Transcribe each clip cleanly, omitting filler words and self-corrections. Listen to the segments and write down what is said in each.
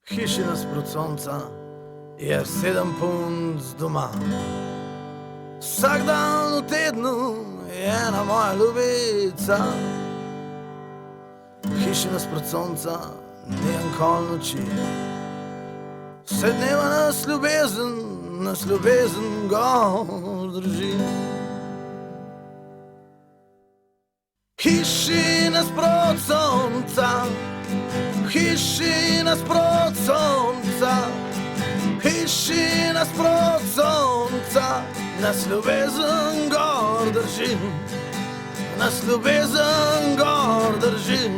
hiši nasprot sonca je 7 punc doma. Vsak dan v tednu je ena moja ljubica. Hiši nasprot sonca ni enkoli noči. Vse dneva nas ljubezen gor drži. Hiši nasprot sonca, hiši nasprot sonca, hiši nasprot sonca, nas ljubezen gor drži, nas ljubezen gor drži.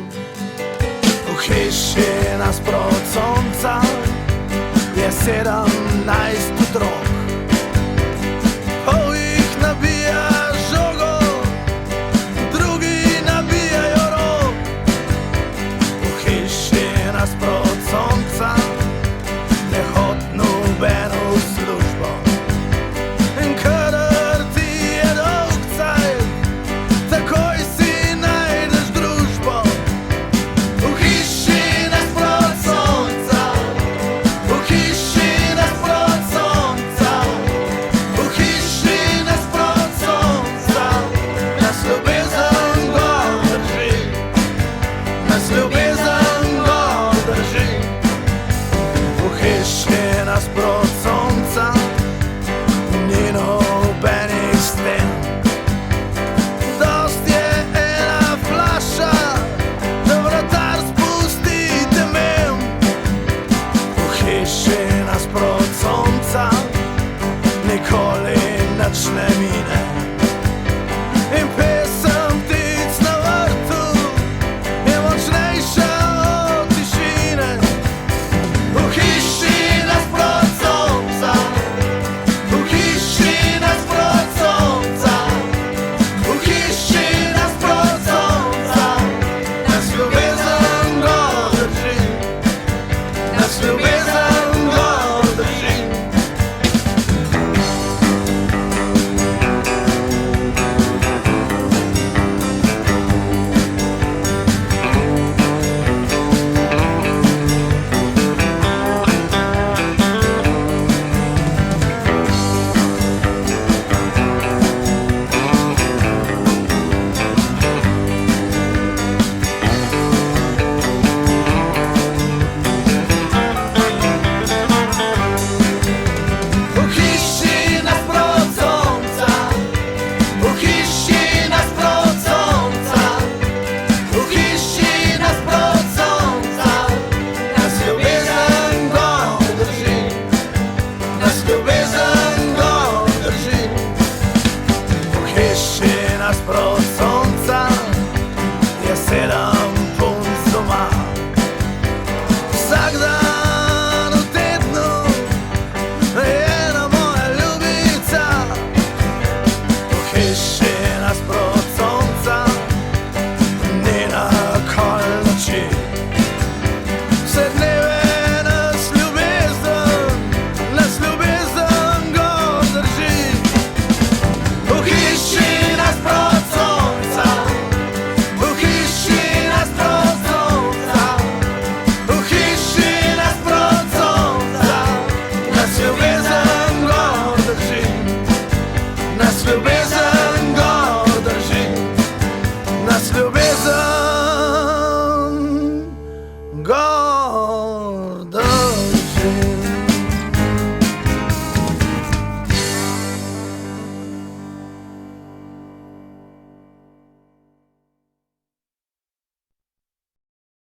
V hiši nasprot sonca je 17 otrok, pol jih nabija žogo, drugi nabijajo rok. V hiši nasprot sonca ne hod nobeno v službo, in kadar ti je dolgcajt, takoj si najdeš družbo. V hiši nasprot sonca, v hiši nasprot sonca, v hiši nasprot sonca, nas ljubezen gor drži, nas ljubezen gor drži. V hiši nasprot